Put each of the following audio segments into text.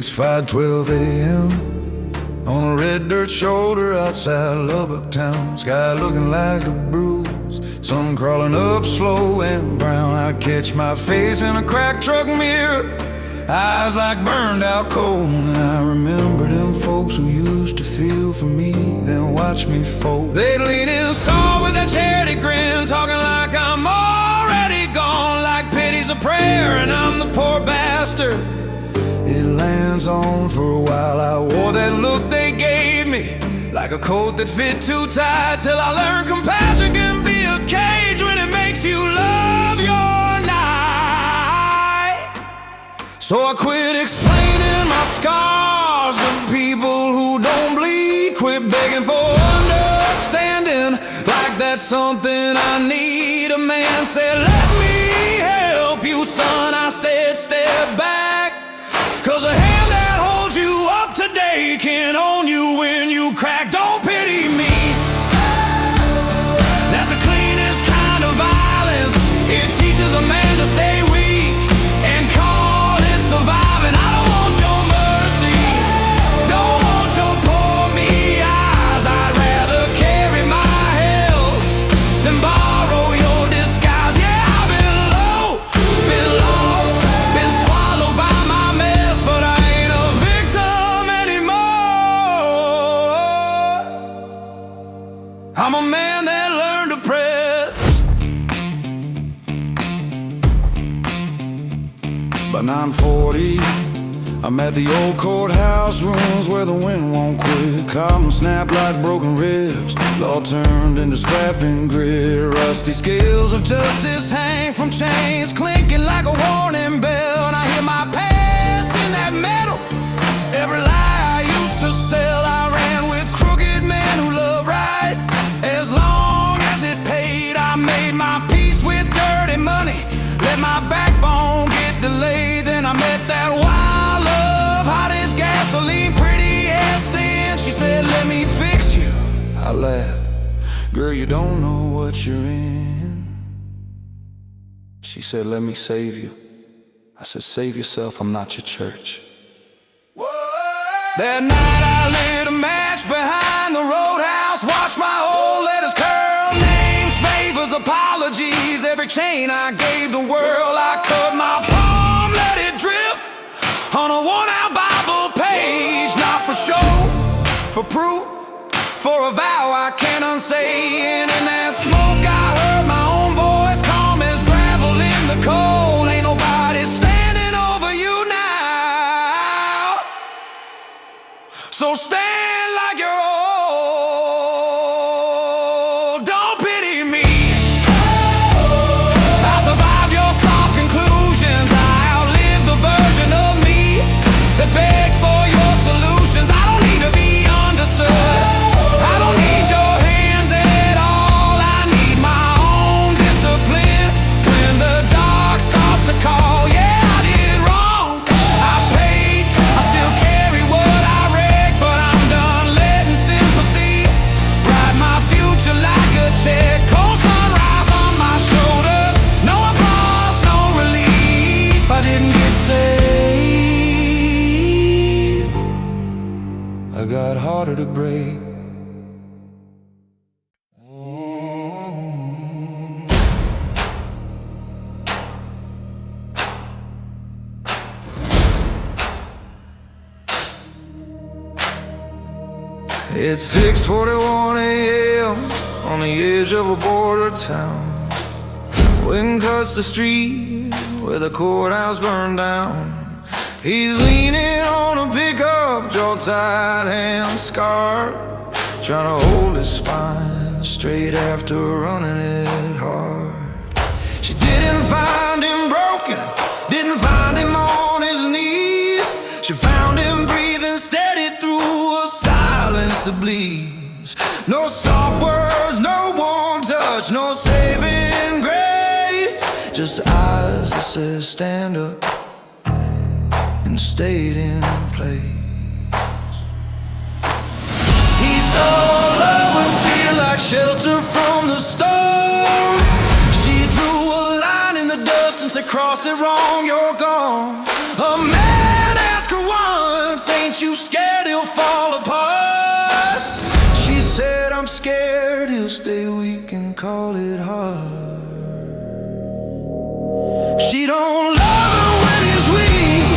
It's 5:12 a.m. on a red dirt shoulder outside Lubbock town. Sky looking like a bruise, sun crawling up slow and brown. I catch my face in a cracked truck mirror, eyes like burned out coal. And I remember them folks who used to feel for me, then watch me fold. They'd lean in soft with that charity grin, talking like I'm already gone, like pity's a prayer and I'm the poor bastard it lands on. For a while I wore that look they gave me, like a coat that fit too tight, till I learned compassion can be a cage when it makes you love your night. So I quit explaining my scars to people who don't bleed, quit begging for understanding like that's something I need. A man said, let me help you, son. I said, step back, 'cause a hand that holds you up today can own you when you crack. Don't pity me. That's the cleanest kind of violence. It teaches a man to stay weak and call it surviving. I don't want your mercy, don't want your poor me eyes. I'd rather carry my hell than borrow your disguise. Yeah, I've been low, been lost, been swallowed by my mess, but I ain't a victim anymore. I'm a man that learned to press. By 9:40, I'm at the old courthouse rooms where the wind won't quit. Cotton snapped like broken ribs, law turned into scrapping grit. Rusty scales of justice hang from chains, clinking like a warning bell. And I hear my past in that metal. Every lie I used to sell, I ran with crooked men who love right. As long as it paid, I made my peace with dirty money, let my backbone get delayed. Then I met that wild love, hot as gasoline, pretty as sin. She said, let me fix you. I laughed, girl, you don't know what you're in. She said, let me save you. I said, save yourself, I'm not your church. That night I lit a match behind the roadhouse, watched my old letters curl, names, favors, apologies, every chain I gave the world. I cut my palm, let it drip on a worn-out Bible page, not for show, for proof, for a vow I can't unsay. And in that smoke I heard my own voice, calm as gravel in the cold. Ain't nobody standing over you now, so stand like you're old. Don't pity me. I survived your soft conclusions. I outlived the version of me that begged for your solutions. I don't need to be understood, I don't need your hands at all. I need my own discipline when the dark starts to call. Yeah, I did wrong, I paid, I still carry what I wrecked, but I'm done letting sympathy write my future like a check. Cold sunrise on my shoulders, no applause, no relief. I didn't get saved, I got harder to break. It's 6:41 a.m. on the edge of a border town. Wind cuts the street where the courthouse burned down. He's leaning on a pickup, jaw tied, hands scarred, trying to hold his spine straight after running it hard. She didn't find him broken, didn't find him on his knees. She found him breathing steady through a silence that bleeds. No soft words, no warm touch, no saving grace, just eyes that said stand up and stayed in place. He thought love would feel like shelter from the storm. She drew a line in the dust and said, cross it wrong, you're gone. A man asked her once, you scared he'll fall apart? She said, I'm scared he'll stay weak and call it hard. She don't love him when he's weak,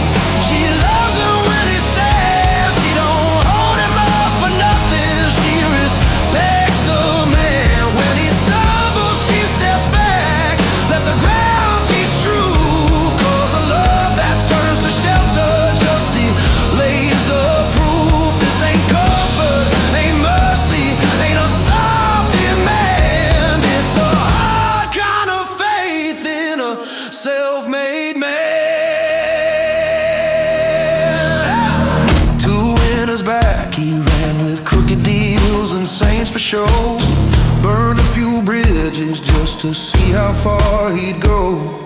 she loves him when he stares. She don't hold him up for nothing, she respects the man. When he stumbles, she steps back, lets the ground teach truth. Cause a love that turns to shelter just delays the proof. This ain't comfort, ain't mercy, ain't a soft demand. It's a hard kind of faith in a self-made man. To win us back, he ran with crooked deals and saints for show. Burned a few bridges just to see how far he'd go.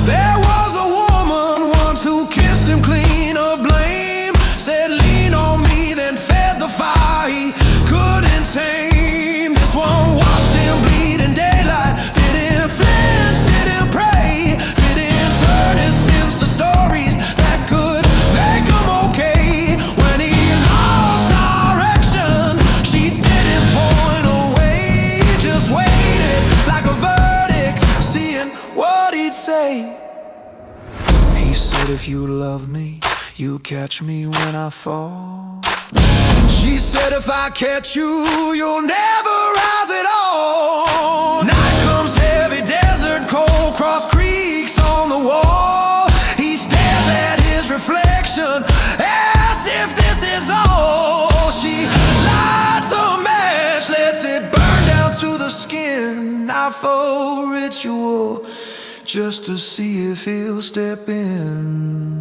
There was a woman once who kissed him clean of blame, said lean on me, then fed the fire he couldn't tame. This one watched him bleed in daylight, didn't flinch, didn't pray, didn't turn his sins to stories that could make him okay. When he lost direction, she didn't point away, just waited like a verdict, seeing what he'd say. He said, if you love me, you catch me when I fall. She said, if I catch you, you'll never rise at all. Night comes heavy, desert cold, cross creeks on the wall. He stares at his reflection as if this is all. She lights a match, lets it burn down to the skin. Not for ritual, just to see if he'll step in.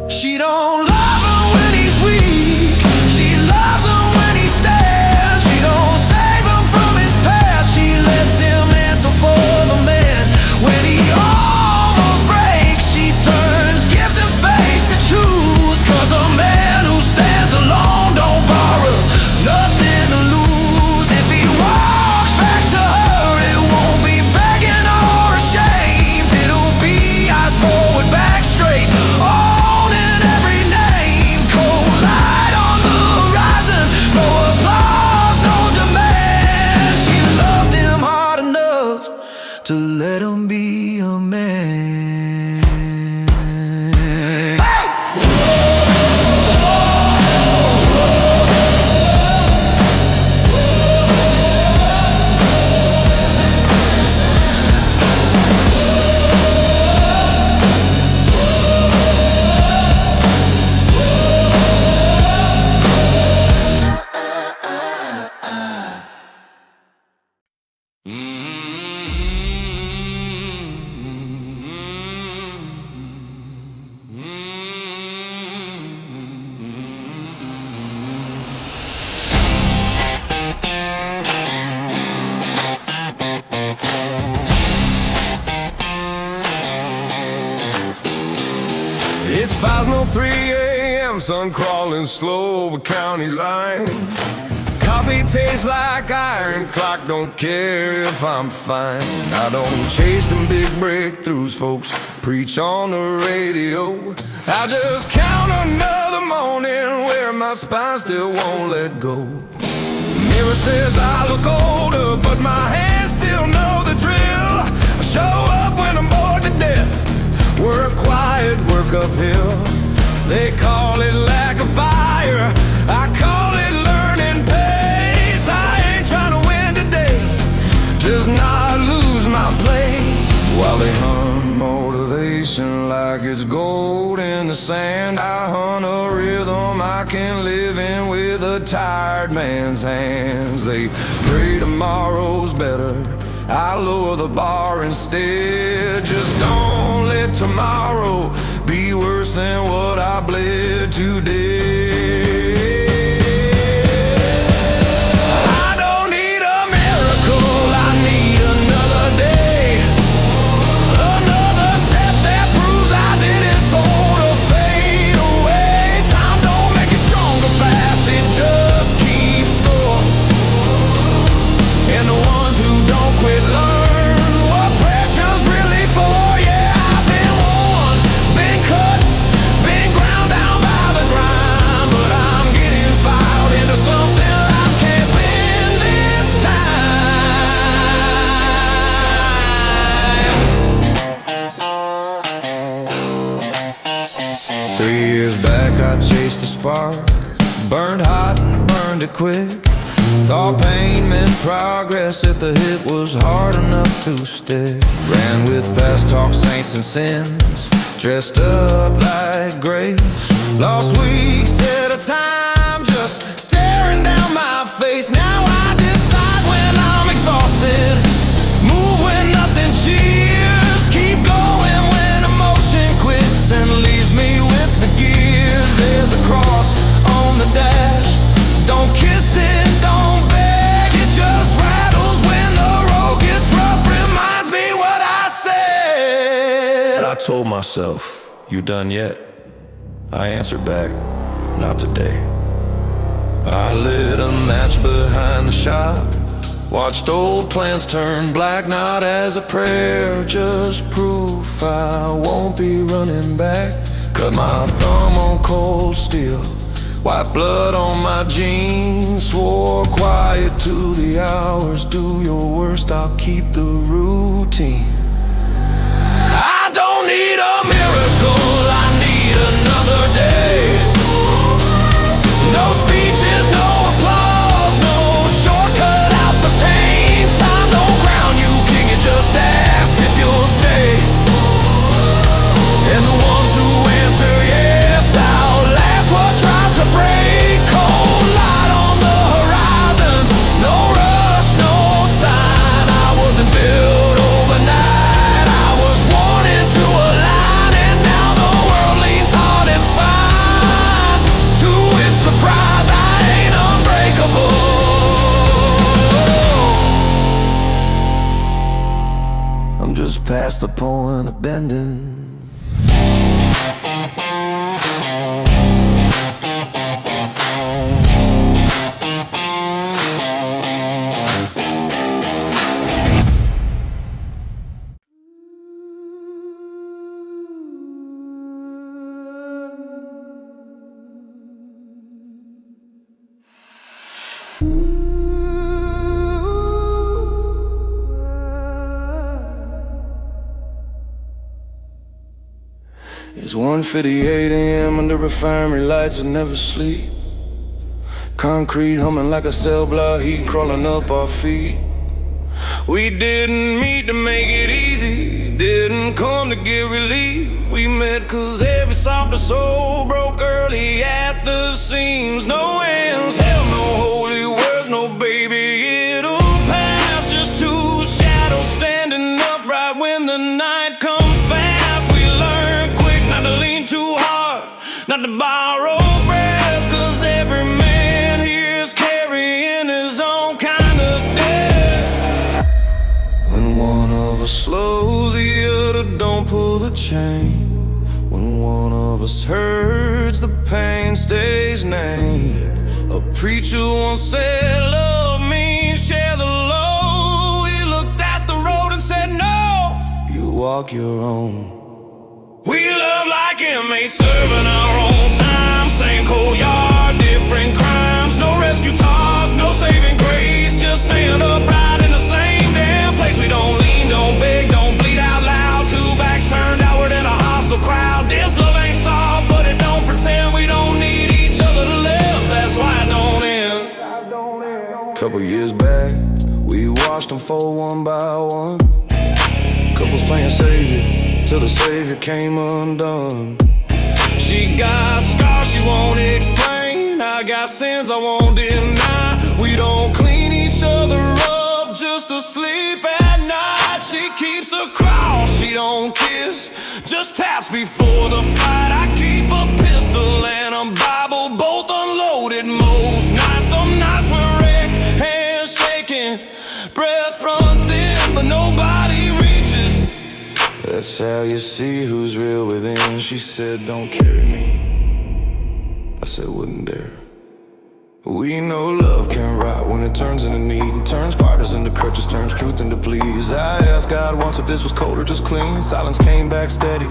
She don't love him when he's weak, she loves him when he stands. She don't save him from his past, she lets him answer for the man. When he almost breaks, she turns, gives him space to choose. Cause a man who stands alone don't borrow nothing to lose. If he walks back to her, it won't be begging or ashamed. It'll be eyes forward, back straight, on in every name. Cold light on the horizon, no applause, no demand. She loved him hard enough to let him be a man. It's 5:03 a.m., sun crawling slow over county lines. Coffee tastes like iron, clock don't care if I'm fine. I don't chase them big breakthroughs folks preach on the radio. I just count another morning where my spine still won't let go. Mirror says I look older, but my hands still know the drill. I show up when I'm bored to death, work quiet, work uphill. They call it lack of fire, I call it learning pace. I ain't trying to win today, just not lose my play. While they hunt motivation like it's gold in the sand, I hunt a rhythm I can live in with a tired man's hands. They pray tomorrow's better, I lower the bar instead. Just don't let tomorrow be worse than what I bled today. I don't need a miracle, I need another day, another step that proves I didn't fold or fade away. Time don't make you stronger fast, it just keeps score. And the ones who don't quit learn what pressure's really for. Yeah, I've been worn, been cut, been ground down it quick. Thought pain meant progress if the hit was hard enough to stick. Ran with fast talk saints and sins, dressed up like grace. Lost weeks at a time, just staring down my face. Now I decide when I'm exhausted, move when nothing cheers, keep going when emotion quits and leaves me with the gears. There's a cross on the dash, don't kiss it, don't beg, it just rattles when the road gets rough. Reminds me what I said. I told myself, you done yet? I answered back, not today. I lit a match behind the shop, watched old plans turn black, not as a prayer, just proof I won't be running back. Cut my thumb on cold steel, white blood on my jeans, swore quiet to the hours. Do your worst, I'll keep the routine. I don't need a miracle, I need another day. No speeches, no applause, no shortcut out the pain. Time don't ground you, king, it just asks if you'll stay. And the ones who answer yes outlast what tries to break. Cold light on the horizon, no rush, no sign. I wasn't built overnight, I was worn into a line. And now the world leans hard and finds, to its surprise I ain't unbreakable. I'm just past the point of bending. It's 1:58 a.m. under refinery lights and never sleep. Concrete humming like a cell block heat crawling up our feet. We didn't meet to make it easy, didn't come to get relief. We met cause every softer soul broke early at the seams. No ends, hell no holy words, no baby, it'll pass. Just two shadows standing upright when the night comes fast. We learn quick not to lean too hard, not to borrow breath, cause every man here is carrying his own kind of death. When one of us slows, the other don't pull the chain. When one of us hurts, the pain stays named. A preacher once said, love means share the load. He looked at the road and said, no, you walk your own. We love like inmates serving our own time. Same cold yard, different crimes. No rescue talk, no saving grace. Just staying upright in the same damn place. We don't lean, don't beg, don't bleed out loud. Two backs turned outward in a hostile crowd. This love ain't soft, but it don't pretend we don't need each other to live. That's why it don't end. Couple years back, we watched them fall one by one. Couples playing savior till the savior came undone. She got scars she won't explain, I got sins I won't deny. We don't clean each other up just to sleep at night. She keeps a cross, she don't kiss, just taps before the fight. I keep a pistol and a Bible, both unloaded most nights. Some nights we're wrecked, hands shaking, breath run thin, but nobody reaches. That's how you see who's real within. She said, don't carry me. I said, wouldn't dare. We know love can rot when it turns into need, turns partners into crutches, turns truth into pleas. I asked God once if this was cold or just clean. Silence came back steady,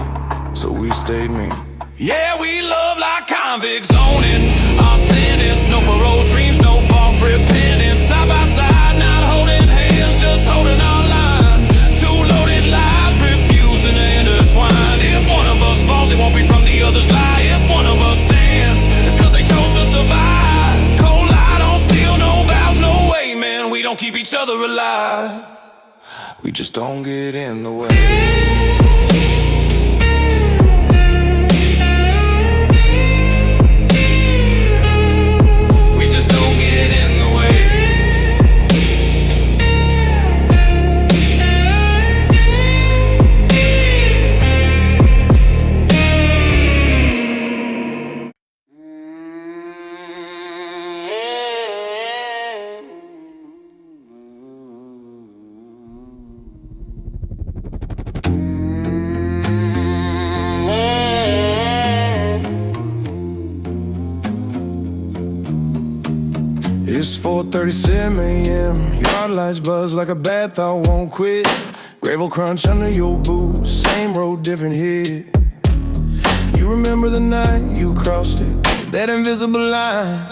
so we stayed mean. Yeah, we love like convicts owning our sentence. No parole dreams, no fall for repentance. Side by side, not holding hands, just holding our line. Two loaded lives, refusing to intertwine. If one of us falls, it won't be from the other's lie. If one of us stands, it's cause they chose to survive. Cold light on steel. gon' keep each other alive. We just don't get in the way. It's 4:37 a.m. Yard lights buzz like a bad thought won't quit. Gravel crunch under your boots, same road, different hit. You remember the night you crossed it, that invisible line,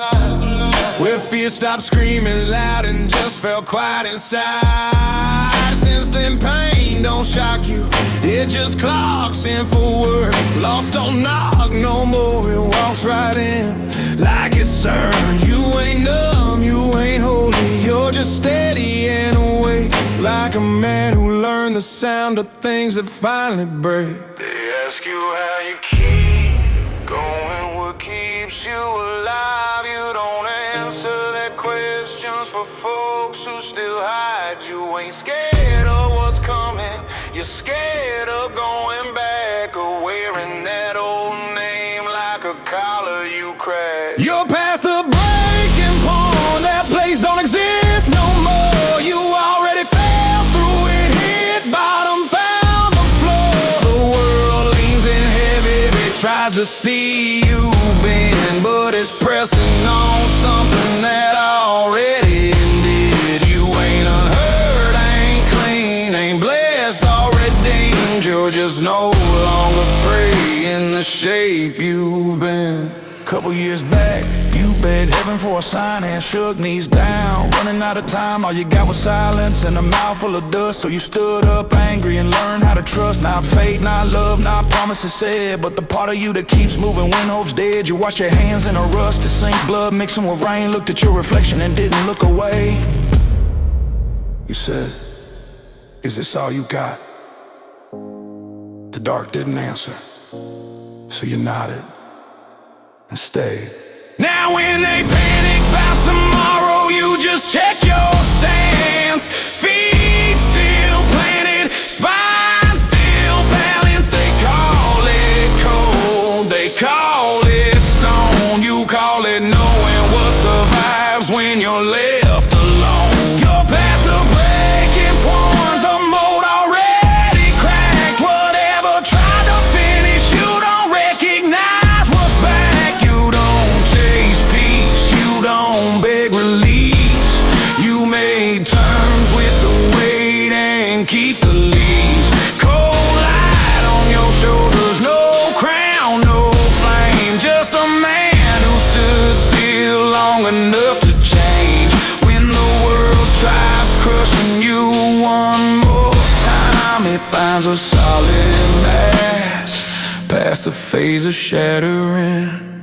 where fear stopped screaming loud and just felt quiet inside. Since then pain don't shock you, it just clocks in for work. Lost don't knock no more, it walks right in like it's earned. You ain't numb, you ain't holy, you're just steady and awake, like a man who learned the sound of things that finally break. They ask you how you keep going, what keeps you alive. You don't answer their questions for folks who still hide. You ain't scared of what's coming, you're scared of going back, or wearing that old name like a collar you cracked. You're past the breaking point, that place don't exist no more. You already fell through it, hit bottom, found the floor. The world leans in heavy, it tries to see you bend, but it's pressing on something that already ended. You ain't unheard, ain't clean, ain't blessed or redeemed. You're just no longer free in the shape you've been. Couple years back, you begged heaven for a sign and shook knees down. Running out of time, all you got was silence and a mouth full of dust. So you stood up angry and learned how to trust. Not fate, not love, not promises said, but the part of you that keeps moving when hope's dead. You washed your hands in a rust to sink blood mixing with rain. Looked at your reflection and didn't look away. You said, is this all you got? The dark didn't answer, so you nodded and stayed. Now when they panic about tomorrow, you just check your stance. Feet still planted, spine still balanced. They call it cold, they call it stone. You call it knowing what survives when you're left alone. You're past the breaking point, the mold already cracked. Whatever tried to finish, you don't recognize what's back. You don't chase peace, you don't beg release. You made terms with the weight and keep the leaves. Cold light on your shoulders, no crown, no fame. Just a man who stood still long enough to change. When the world tries crushing you one more time, it finds a solid mass past the phase of shattering.